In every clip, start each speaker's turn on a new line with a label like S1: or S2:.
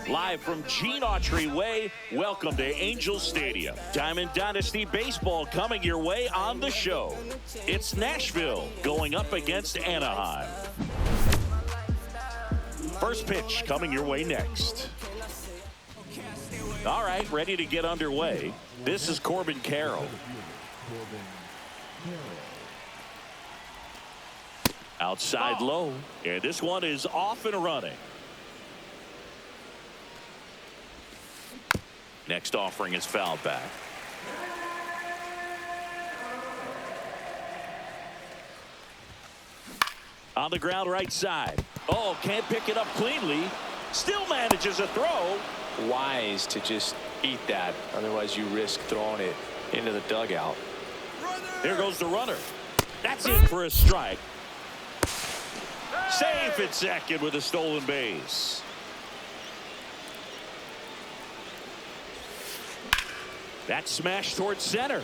S1: Live from Gene Autry Way, welcome to Angel Stadium. Diamond Dynasty Baseball coming your way on the show. It's Nashville going up against Anaheim. First pitch coming your way next. All right, ready to get underway. This is Corbin Carroll. Outside low, and this one is off and running. Next offering is fouled back. On the ground right side. Oh, can't pick it up cleanly. Still manages a throw.
S2: Wise to just eat that. Otherwise, you risk throwing it into the dugout.
S1: Here goes the runner. That's in for a strike. Safe at second with a stolen base. That smash towards center.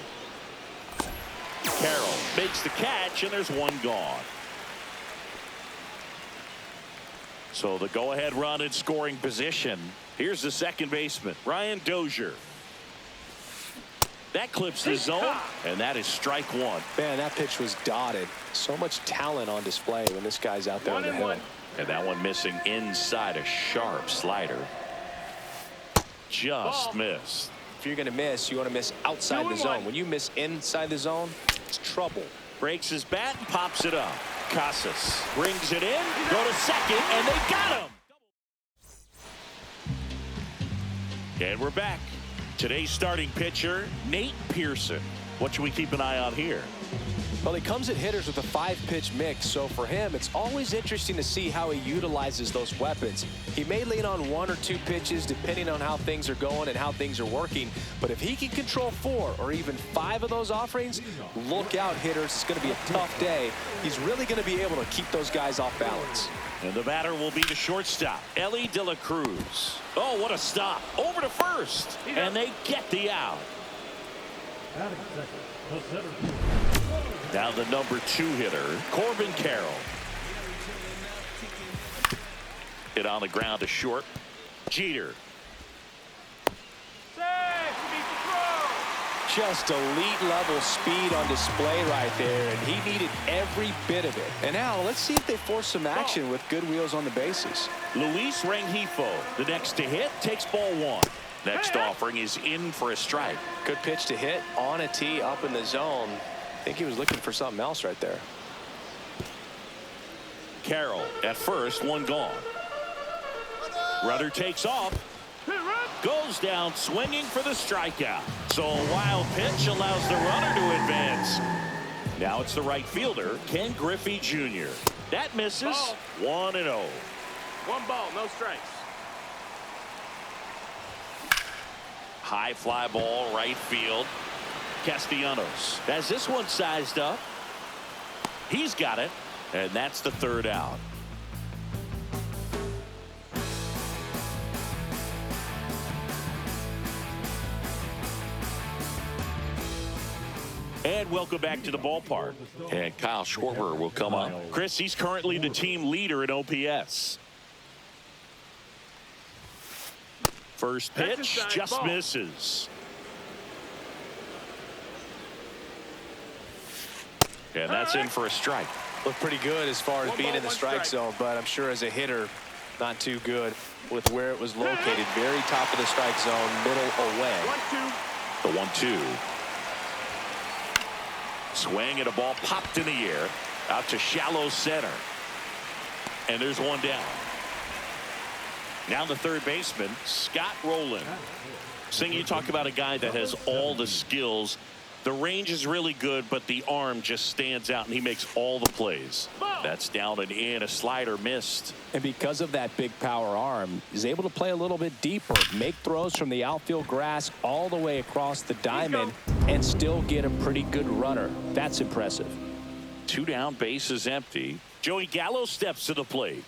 S1: Carroll makes the catch, and there's one gone. So the go-ahead run in scoring position. Here's the second baseman, Ryan Dozier. That clips the zone, and that is strike one.
S2: Man, that pitch was dotted. So much talent on display when this guy's out there on the hill.
S1: And that one missing inside a sharp slider. Just missed.
S2: If you're going to miss, you want to miss outside the zone. When you miss inside the zone, it's trouble.
S1: Breaks his bat and pops it up. Casas brings it in, go to second, and they got him. And we're back. Today's starting pitcher, Nate Pearson. What should we keep an eye on here?
S2: Well, he comes at hitters with a 5-pitch mix, so for him, it's always interesting to see how he utilizes those weapons. He may lean on 1 or 2 pitches depending on how things are going and how things are working, but if he can control 4 or even 5 of those offerings, look out, hitters. It's going to be a tough day. He's really going to be able to keep those guys off balance.
S1: And the batter will be the shortstop, Ellie De La Cruz. Oh, what a stop. Over to first, and they get the out. Now the number 2 hitter, Corbin Carroll. Hit on the ground to short. Jeter.
S2: Just elite level speed on display right there, and he needed every bit of it. And now let's see if they force some action with good wheels on the bases.
S1: Luis Rengifo, the next to hit, takes ball 1. Next offering is in for a strike.
S2: Good pitch to hit on a tee up in the zone. I think he was looking for something else right there.
S1: Carroll at first, one gone. Runner takes off. Goes down swinging for the strikeout. So a wild pitch allows the runner to advance. Now it's the right fielder, Ken Griffey Jr. That misses. 1-0.
S3: 1 ball, no strikes.
S1: High fly ball, right field. Castellanos has this one sized up. He's got it, and that's the 3rd out. And welcome back to the ballpark. And Kyle Schwarber will come up. Chris, he's currently the team leader in OPS. First pitch just misses. And that's in for a strike.
S2: Looked pretty good as far as being in the strike zone, but I'm sure as a hitter, not too good with where it was located. Very top of the strike zone, middle away.
S3: 1-2.
S1: The 1-2. Swing and a ball popped in the air out to shallow center. And there's one down. Now the third baseman, Scott Rowland. Sing, you talk about a guy that has all the skills. The range is really good, but the arm just stands out, and he makes all the plays. That's down and in. A slider missed.
S2: And because of that big power arm, he's able to play a little bit deeper, make throws from the outfield grass all the way across the diamond, and still get a pretty good runner. That's impressive.
S1: 2 down, base is empty. Joey Gallo steps to the plate.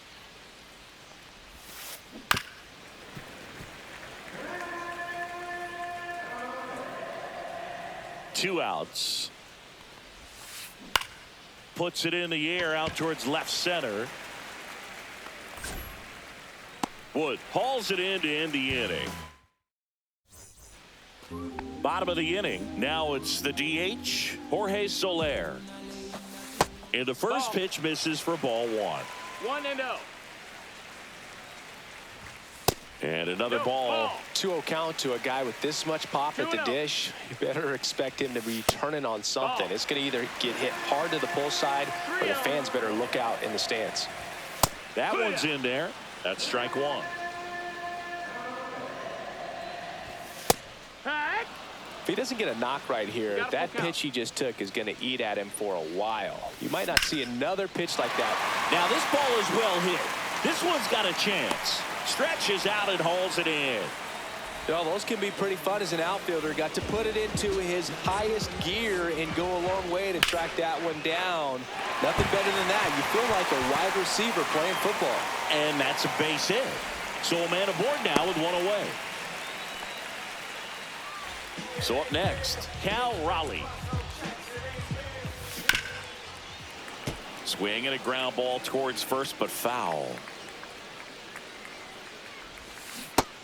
S1: Two outs. Puts it in the air out towards left center. Wood hauls it in to end the inning. Bottom of the inning. Now it's the DH, Jorge Soler. And the first pitch misses for ball 1.
S3: 1-0.
S1: And another ball.
S2: 2-0 count to a guy with this much pop at the dish. You better expect him to be turning on something. It's going to either get hit hard to the pull side or the fans better look out in the stands.
S1: That one's in there. That's strike 1.
S2: If he doesn't get a knock right here, that pitch he just took is going to eat at him for a while. You might not see another pitch like that.
S1: Now this ball is well hit. This one's got a chance. Stretches out and hauls it in.
S2: You know, those can be pretty fun as an outfielder. Got to put it into his highest gear and go a long way to track that one down. Nothing better than that. You feel like a wide receiver playing football.
S1: And that's a base hit. So a man aboard now with 1 away. So up next, Cal Raleigh. Swing and a ground ball towards first, but foul.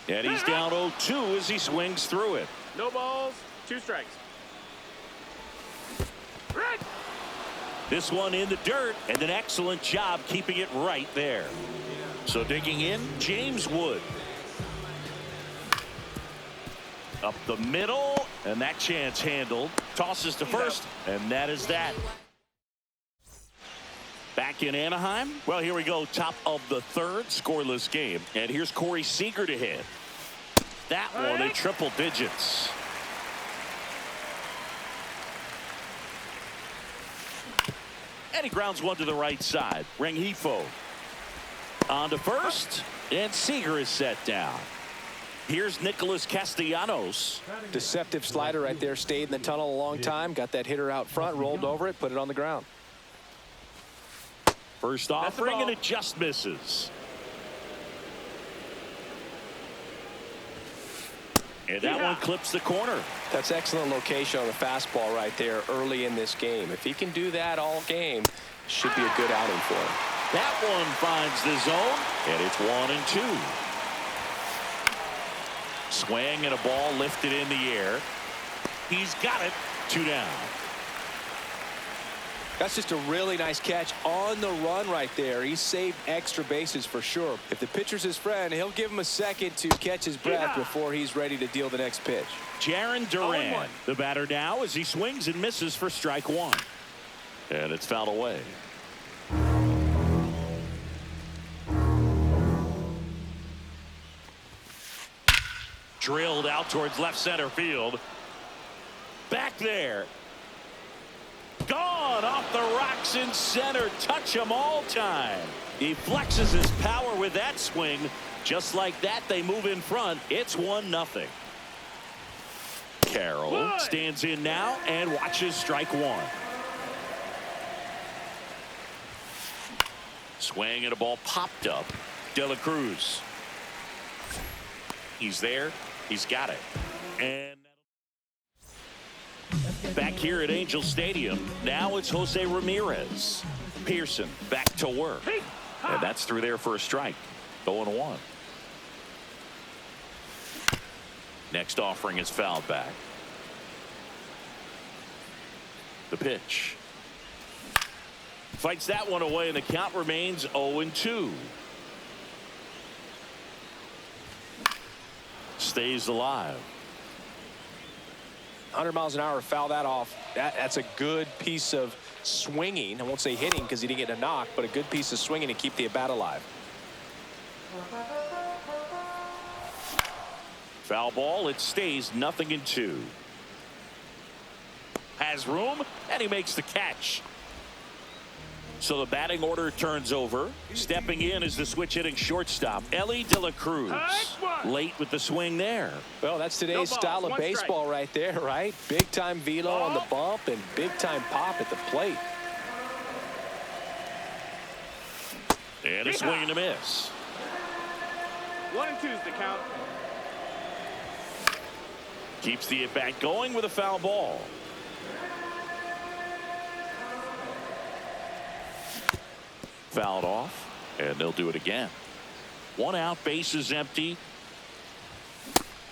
S1: And he's down 0-2 as he swings through it.
S3: No balls, 2 strikes. Right.
S1: This one in the dirt, and an excellent job keeping it right there. So digging in, James Wood. Up the middle, and that chance handled. Tosses to first, and that is that. Back in Anaheim. Well, here we go. Top of the 3rd, scoreless game. And here's Corey Seager to hit. That one in triple digits. And he grounds one to the right side. Rengifo on to first, and Seager is set down. Here's Nicholas Castellanos.
S2: Deceptive slider right there. Stayed in the tunnel a long time. Got that hitter out front, rolled over it, put it on the ground.
S1: First offering, and it just misses. And that one clips the corner.
S2: That's excellent location on the fastball right there early in this game. If he can do that all game, should be a good outing for him.
S1: That one finds the zone, and it's 1-2. Swing and a ball lifted in the air. He's got it. 2 down.
S2: That's just a really nice catch on the run right there. He saved extra bases for sure. If the pitcher's his friend, he'll give him a second to catch his breath before he's ready to deal the next pitch.
S1: Jarren Duran, the batter now, as he swings and misses for strike 1. And it's fouled away. Drilled out towards left center field. Back there. Gone off the rocks in center. Touch him all time. He flexes his power with that swing. Just like that, they move in front. It's 1-0. Carroll stands in now and watches strike 1. Swing and a ball popped up. De La Cruz. He's there. He's got it. And back here at Angel Stadium, now it's Jose Ramirez. Pearson back to work. And that's through there for a strike. 0-1. Next offering is fouled back. The pitch. Fights that one away, and the count remains 0-2. Stays alive.
S2: 100 miles an hour, foul that off. That's a good piece of swinging. I won't say hitting because he didn't get a knock, but a good piece of swinging to keep the at bat alive.
S1: Foul ball. It stays 0-2. Has room, and he makes the catch. So the batting order turns over. Stepping in is the switch hitting shortstop, Ellie De La Cruz. Late with the swing there.
S2: Well, that's today's style of baseball right there, right? Big time velo on the bump and big time pop at the plate.
S1: And a swing and a miss.
S3: 1-2 is the count.
S1: Keeps the at bat going with a foul ball. Fouled off, and they'll do it again. One out, bases empty.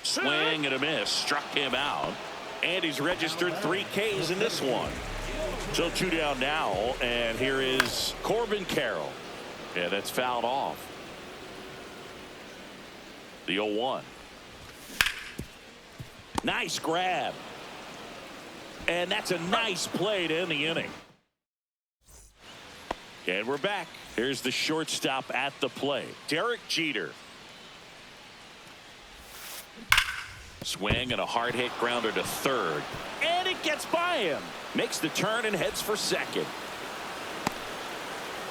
S1: Swing and a miss, struck him out. And he's registered 3 Ks in this one. So 2 down now, and here is Corbin Carroll. Yeah, that's fouled off. The 0-1. Nice grab. And that's a nice play to end the inning. And we're back. Here's the shortstop at the plate, Derek Jeter. Swing and a hard hit grounder to third. And it gets by him. Makes the turn and heads for second.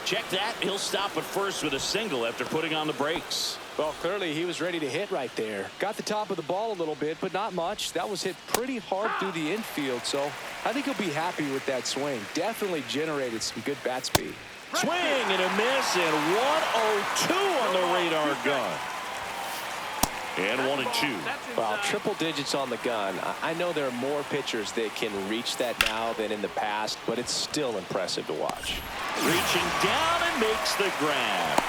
S1: Check that. He'll stop at first with a single after putting on the brakes.
S2: Well, clearly he was ready to hit right there. Got the top of the ball a little bit, but not much. That was hit pretty hard through the infield, so I think he'll be happy with that swing. Definitely generated some good bat speed.
S1: Swing and a miss, and 1-0-2 on the radar gun. And 1-2.
S2: Well, triple digits on the gun. I know there are more pitchers that can reach that now than in the past, but it's still impressive to watch.
S1: Reaching down and makes the grab.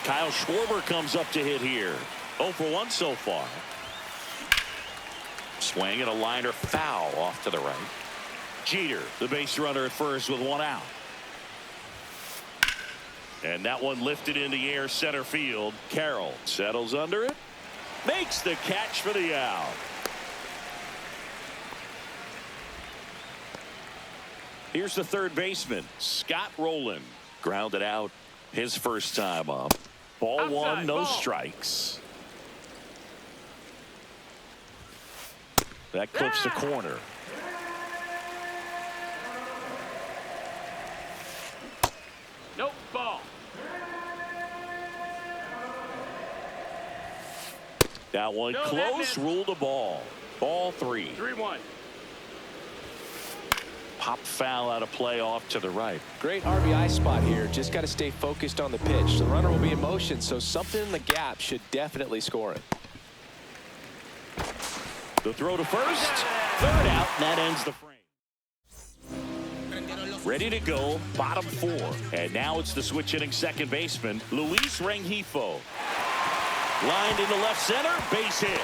S1: Kyle Schwarber comes up to hit here. 0 for 1 so far. Swing and a liner foul off to the right. Jeter, the base runner at first with 1 out. And that one lifted in the air center field. Carroll settles under it. Makes the catch for the out. Here's the third baseman, Scott Rowland. Grounded out his first time up. Ball
S3: Outside,
S1: 1, no
S3: ball.
S1: strikes. That clips the corner.
S3: Nope, ball.
S1: That one
S3: No, that
S1: close,
S3: missed.
S1: ruled a ball. Ball 3.
S3: 3-1.
S1: Pop foul out of play off to the right.
S2: Great RBI spot here. Just got to stay focused on the pitch. The runner will be in motion, so something in the gap should definitely score it.
S1: The throw to first. Third out, and that ends the frame. Ready to go, bottom 4. And now it's the switch hitting second baseman, Luis Rengifo. Lined into left center, base hit.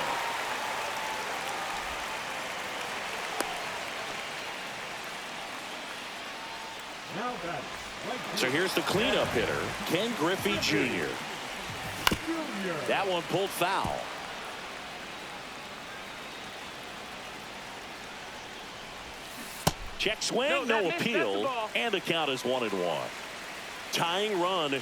S1: So here's the cleanup hitter, Ken Griffey Jr. That one pulled foul. Check swing, no appeal, and the count is 1-1. Tying run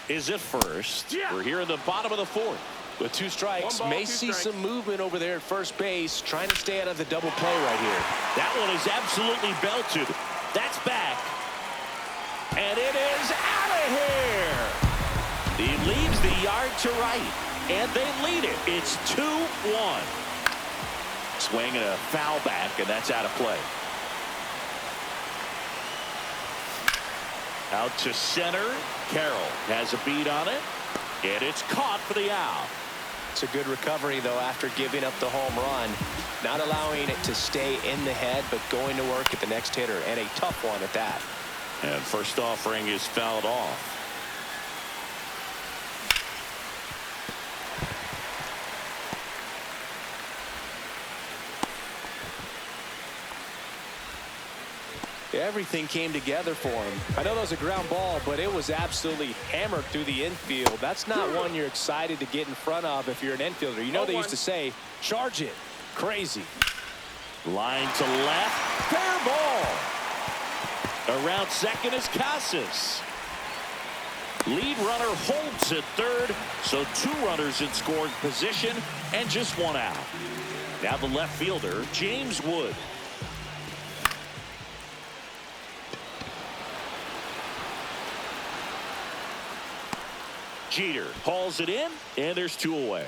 S1: is at first. We're here in the bottom of the 4th.
S2: With 2 strikes,
S3: One ball,
S2: may
S3: 2
S2: see
S3: strikes.
S2: some movement over there at first base, trying to stay out of the double play right here.
S1: That one is absolutely belted. That's back. And it is out of here. He leaves the yard to right, and they lead it. It's 2-1. Swing and a foul back, and that's out of play. Out to center. Carroll has a beat on it, and it's caught for the out.
S2: It's a good recovery, though, after giving up the home run. Not allowing it to stay in the head, but going to work at the next hitter, and a tough one at that.
S1: And first offering is fouled off.
S2: Everything came together for him. I know that was a ground ball, but it was absolutely hammered through the infield. That's not one you're excited to get in front of if you're an infielder. You know they used to say, charge it. Crazy.
S1: Line to left. Fair ball. Around second is Casas. Lead runner holds at third, so 2 runners in scoring position and just 1 out. Now the left fielder, James Wood. Jeter hauls it in, and there's 2 away.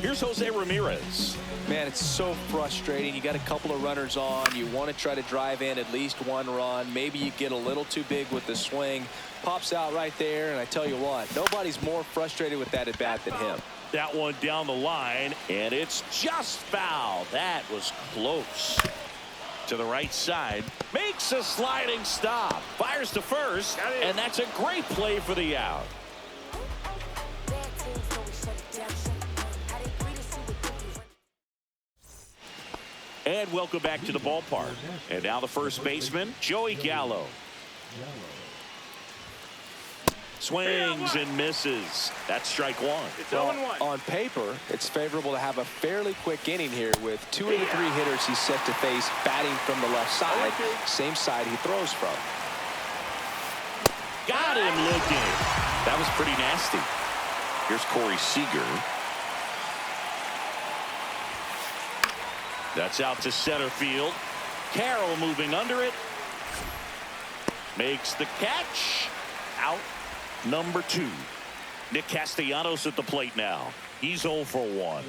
S1: Here's Jose Ramirez.
S2: Man, it's so frustrating. You got a couple of runners on. You want to try to drive in at least 1 run. Maybe you get a little too big with the swing. Pops out right there, and I tell you what, nobody's more frustrated with that at bat than him.
S1: That one down the line, and it's just foul. That was close. To the right side, makes a sliding stop, fires to first, and that's a great play for the out. And welcome back to the ballpark. And now the first baseman, Joey Gallo. Swings and misses. That's strike one.
S3: It's
S2: Well,
S3: 0-1.
S2: on paper, it's favorable to have a fairly quick inning here with 2 of the 3 hitters he's set to face batting from the left side, same side he throws from.
S1: Got him looking. That was pretty nasty. Here's Corey Seager. That's out to center field. Carroll moving under it. Makes the catch. Out number 2. Nick Castellanos at the plate now. He's 0 for 1.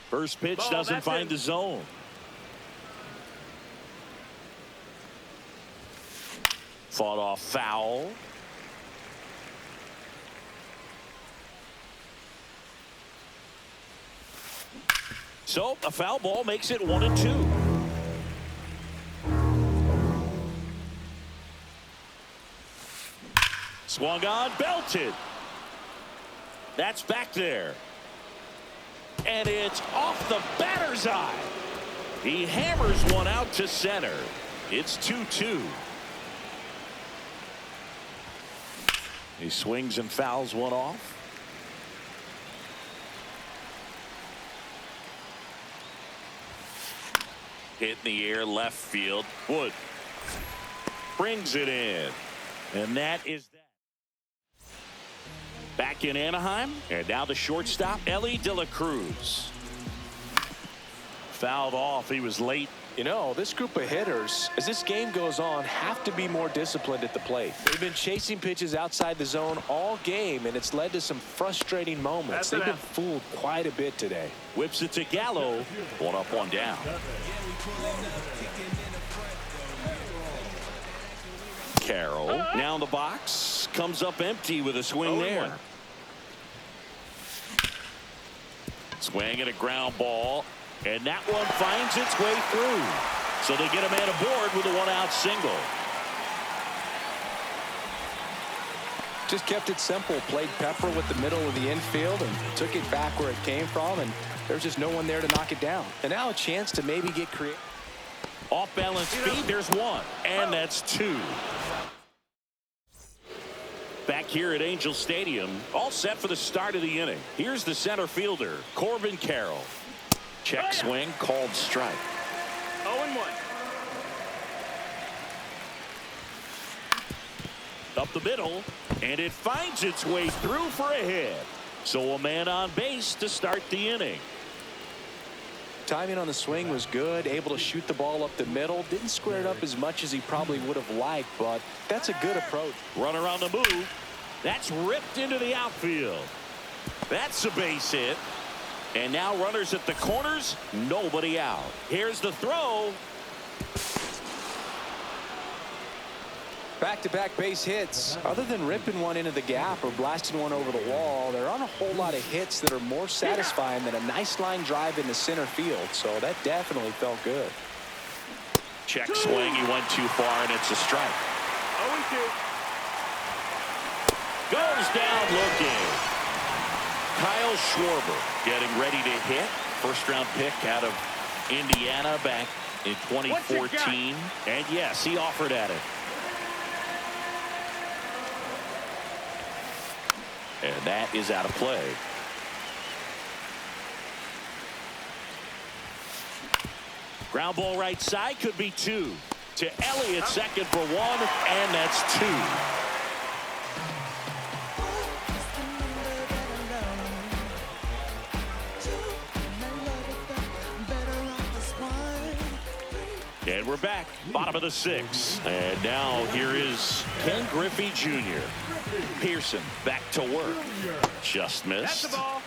S1: First pitch doesn't find the zone. Fought off foul. So a foul ball makes it 1-2. Swung on, belted. That's back there. And it's off the batter's eye. He hammers one out to center. It's 2-2. He swings and fouls one off. Hit in the air, left field. Wood brings it in. And that is that. Back in Anaheim, and now the shortstop, Ellie De La Cruz. Fouled off. He was late.
S2: You know, this group of hitters, as this game goes on, have to be more disciplined at the plate. They've been chasing pitches outside the zone all game, and it's led to some frustrating moments. They've been fooled quite a bit today.
S1: Whips it to Gallo. 1 up, 1 down. Carroll now in the box. Comes up empty with a swing there. Swing and a ground ball. And that one finds its way through. So they get a man aboard with a 1-out single.
S2: Just kept it simple. Played pepper with the middle of the infield and took it back where it came from. And there's just no one there to knock it down. And now a chance to maybe get creative.
S1: Off balance speed. There's 1. And that's 2. Back here at Angel Stadium. All set for the start of the inning. Here's the center fielder, Corbin Carroll. Check swing, called strike.
S3: 0-1.
S1: Up the middle, and it finds its way through for a hit. So a man on base to start the inning.
S2: Timing on the swing was good, able to shoot the ball up the middle. Didn't square it up as much as he probably would have liked, but that's a good approach.
S1: Runner on the move. That's ripped into the outfield. That's a base hit. And now runners at the corners, nobody out. Here's the throw.
S2: Back-to-back base hits. Other than ripping one into the gap or blasting one over the wall, there aren't a whole lot of hits that are more satisfying than a nice line drive into center field. So that definitely felt good.
S1: Check swing. He went too far, and it's a strike.
S3: 0-2.
S1: Goes down looking. Kyle Schwarber getting ready to hit. First-round pick out of Indiana back in 2014. And yes, he offered at it. And that is out of play. Ground ball right side, could be 2. To Elliott, second for 1, and that's 2. And we're back, bottom of the 6th. And now here is Ken Griffey Jr. Pearson back to work. Just missed.
S3: That's the ball.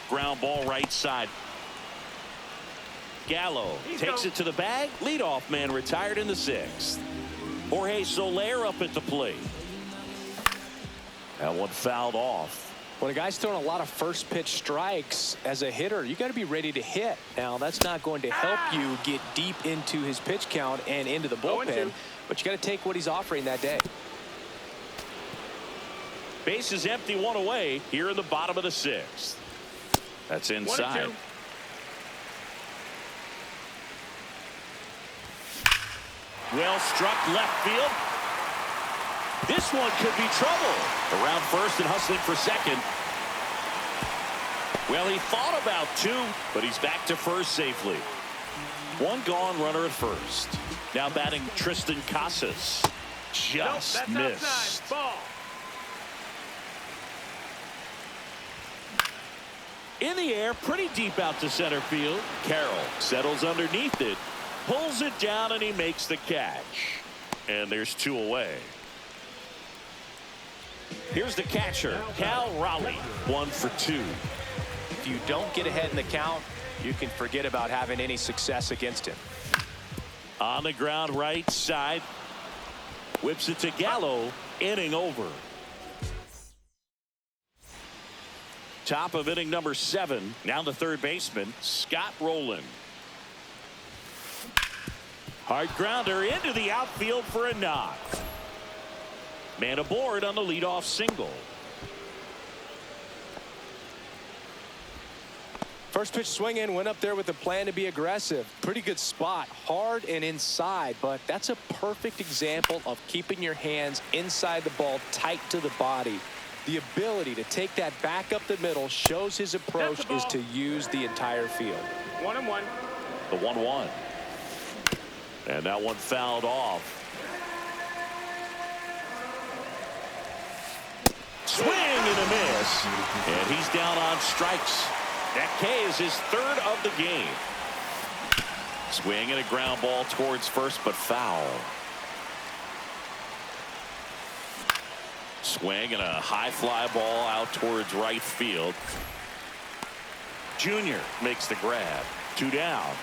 S1: Ground ball right side. Gallo takes it to the bag. Leadoff man retired in the 6th. Jorge Soler up at the plate. That one fouled off.
S2: When a guy's throwing a lot of first pitch strikes as a hitter, you got to be ready to hit. Now, that's not going to help you get deep into his pitch count and into the bullpen, but you got to take what he's offering that day.
S1: Base is empty, one away here in the bottom of the sixth. That's inside. Well struck left field. This one could be trouble. Around first and hustling for second. Well, he thought about two, but he's back to first safely. One gone, runner at first. Now batting Tristan Casas. Just missed.
S3: Outside. Ball.
S1: In the air, pretty deep out to center field. Carroll settles underneath it, pulls it down, and he makes the catch. And there's two away. Here's the catcher, Cal Raleigh, 1 for 2.
S2: If you don't get ahead in the count, you can forget about having any success against him.
S1: On the ground, right side. Whips it to Gallo, inning over. Top of inning number 7. Now the third baseman, Scott Rowland. Hard grounder into the outfield for a knock. Man aboard on the leadoff single.
S2: First pitch swinging, went up there with a plan to be aggressive. Pretty good spot, hard and inside, but that's a perfect example of keeping your hands inside the ball, tight to the body. The ability to take that back up the middle shows his approach is to use the entire field.
S3: 1-1.
S1: The 1-1. And that one fouled off. Swing and a miss. And he's down on strikes. That K is his third of the game. Swing and a ground ball towards first, but foul. Swing and a high fly ball out towards right field. Junior makes the grab. 2 down.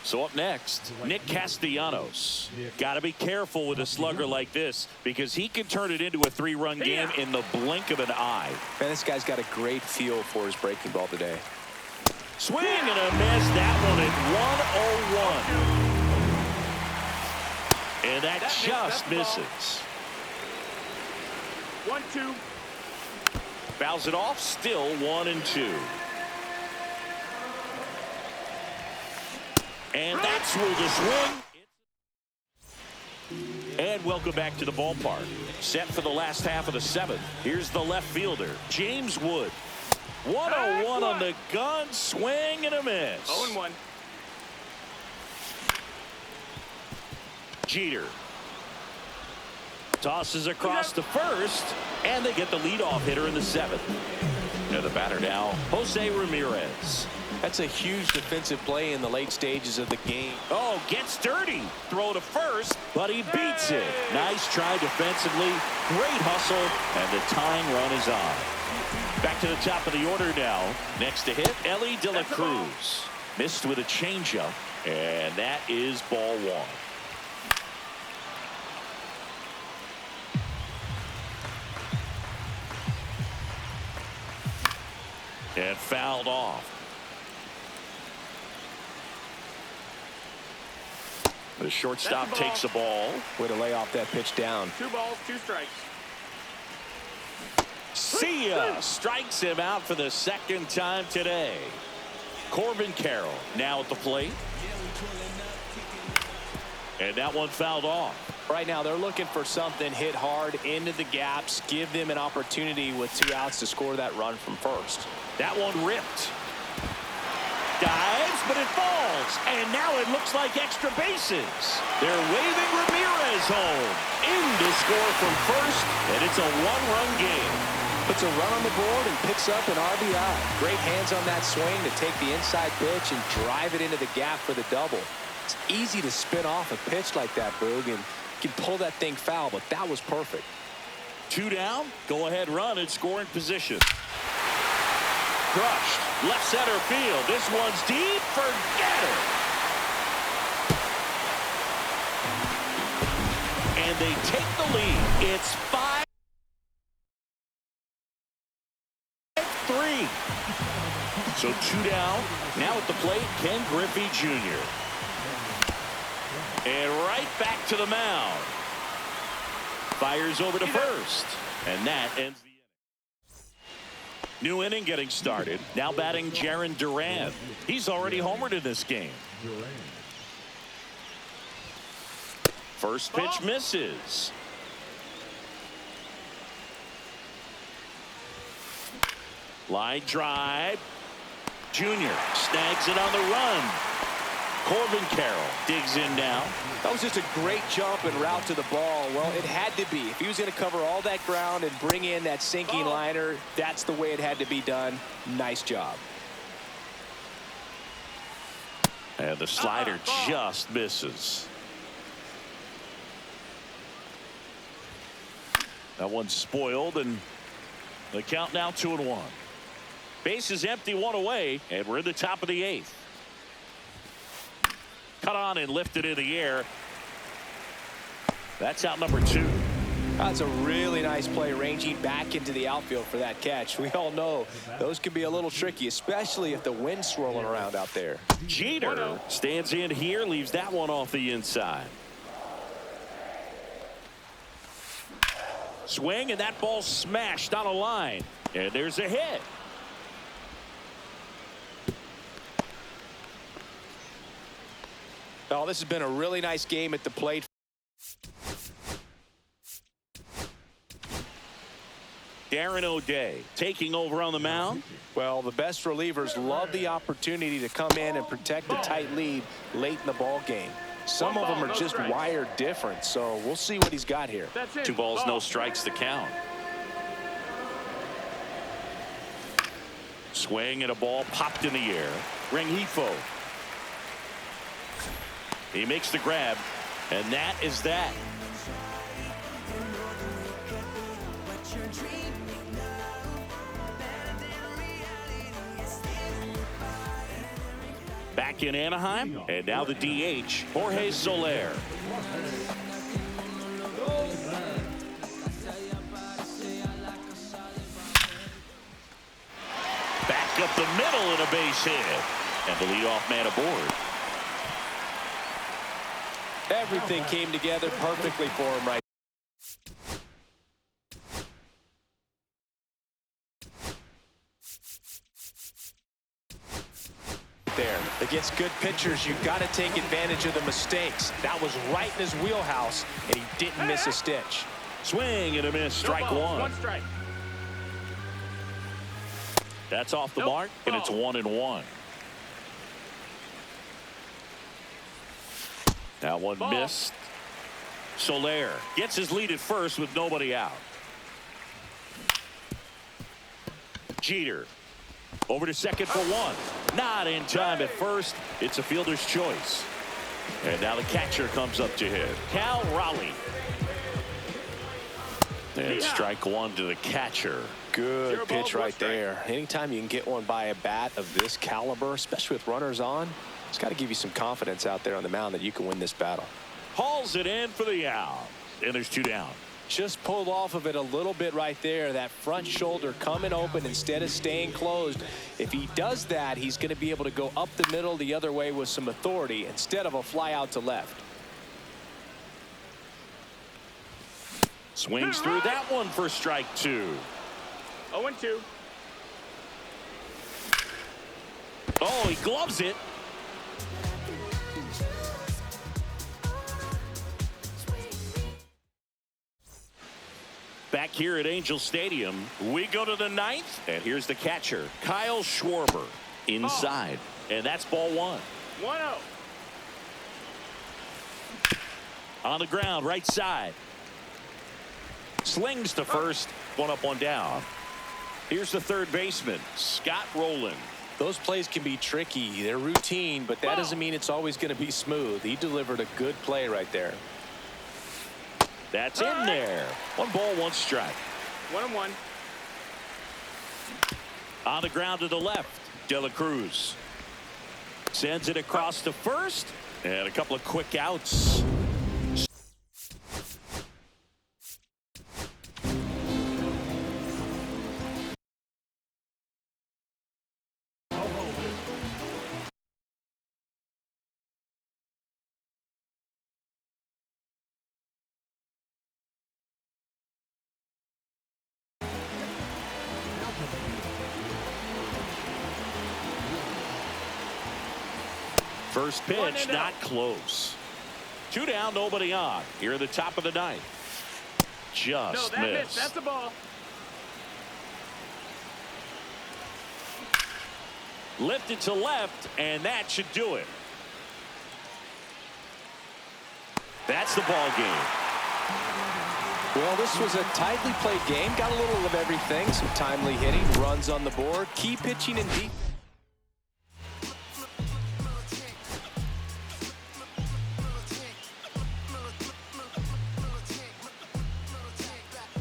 S1: So up next, Nick Castellanos. Got to be careful with a slugger like this because he can turn it into a 3-run game in the blink of an eye.
S2: Man, this guy's got a great feel for his breaking ball today.
S1: Swing and a miss. That one at 101. And that just misses.
S3: 1-2.
S1: Fouls it off. Still 1-2. And that's where the swing. And welcome back to the ballpark. Set for the last half of the 7th. Here's the left fielder, James Wood. 101 on the gun. Swing and a miss.
S3: 0-1.
S1: Jeter tosses across to first, and they get the leadoff hitter in the 7th. And the batter now, Jose Ramirez.
S2: That's a huge defensive play in the late stages of the game.
S1: Oh, gets dirty. Throw to first, but he beats it. Nice try defensively. Great hustle, and the tying run is on. Back to the top of the order now. Next to hit, Ellie De La Cruz. Missed with a changeup, and that is ball 1. And fouled off. The shortstop takes the ball.
S2: Way to lay off that pitch down.
S3: 2 balls, 2 strikes.
S1: See ya. Strikes him out for the 2nd time today. Corbin Carroll now at the plate. And that one fouled off.
S2: Right now they're looking for something, hit hard into the gaps, give them an opportunity with 2 outs to score that run from first.
S1: That one ripped. Dives, but it falls. And now it looks like extra bases. They're waving Ramirez home. In to score from first, and it's a 1-run game.
S2: Puts a run on the board and picks up an RBI. Great hands on that swing to take the inside pitch and drive it into the gap for the double. It's easy to spin off a pitch like that, Boog, and you can pull that thing foul, but that was perfect.
S1: 2 down, go ahead run in scoring position. Crushed, left center field. This one's deep, forget it. And they take the lead. It's 5-3. So 2 down. Now at the plate, Ken Griffey Jr. And right back to the mound. Fires over to first. And that ends the inning. New inning getting started. Now batting Jarren Duran. He's already homered in this game. First pitch misses. Line drive. Junior snags it on the run. Corbin Carroll digs in now.
S2: That was just a great jump and route to the ball. Well, it had to be. If he was going to cover all that ground and bring in that sinking liner, that's the way it had to be done. Nice job.
S1: And the slider just misses. That one's spoiled, and the count now 2-1. Base is empty, 1 away, and we're in the top of the 8th. Cut on and lifted in the air. That's out number 2.
S2: That's a really nice play, ranging back into the outfield for that catch. We all know those can be a little tricky, especially if the wind's swirling around out there.
S1: Jeter stands in here, leaves that one off the inside. Swing, and that ball smashed on a line. And there's a hit.
S2: Oh, this has been a really nice game at the plate.
S1: Darren O'Day taking over on the mound.
S2: Well, the best relievers love the opportunity to come in and protect a tight lead late in the ball game. Some of them are just wired different, so we'll see what he's got here.
S1: 2 balls, no strikes to count. Swing and a ball popped in the air. Rengifo. He makes the grab, and that is that. Back in Anaheim, and now the DH, Jorge Soler. Back up the middle and a base hit. And the leadoff man aboard.
S2: Everything came together perfectly for him right there. Against good pitchers, you've got to take advantage of the mistakes. That was right in his wheelhouse, and he didn't miss a stitch.
S1: Swing and a miss, strike one.
S3: 1 strike.
S1: That's off the mark, and it's 1-1. That one missed. Soler gets his lead at first with nobody out. Jeter over to second for 1. Not in time at first. It's a fielder's choice. And now the catcher comes up to hit. Cal Raleigh. And strike 1 to the catcher.
S2: Good pitch right there. Anytime you can get one by a bat of this caliber, especially with runners on, it's got to give you some confidence out there on the mound that you can win this battle.
S1: Hauls it in for the out. And there's 2 down.
S2: Just pulled off of it a little bit right there. That front shoulder coming open instead of staying closed. If he does that, he's going to be able to go up the middle the other way with some authority instead of a fly out to left.
S1: Swings through that one for strike 2.
S3: 0-2.
S1: Oh, he gloves it. Back here at Angel Stadium, we go to the 9th, and here's the catcher, Kyle Schwarber, inside, and that's ball 1.
S3: 1-0.
S1: On the ground, right side. Slings to first, 1 up, 1 down. Here's the third baseman, Scott Rowland.
S2: Those plays can be tricky. They're routine, but that doesn't mean it's always going to be smooth. He delivered a good play right there.
S1: That's in there. 1 ball, 1 strike.
S3: 1-1.
S1: On the ground to the left, De La Cruz sends it across to first, and a couple of quick outs. First pitch, not close. 2 down, nobody on. Here at the top of the ninth. Just missed.
S3: That's the ball.
S1: Lifted to left, and that should do it. That's the ball game.
S2: Well, this was a tightly played game. Got a little of everything. Some timely hitting, runs on the board, key pitching and deep.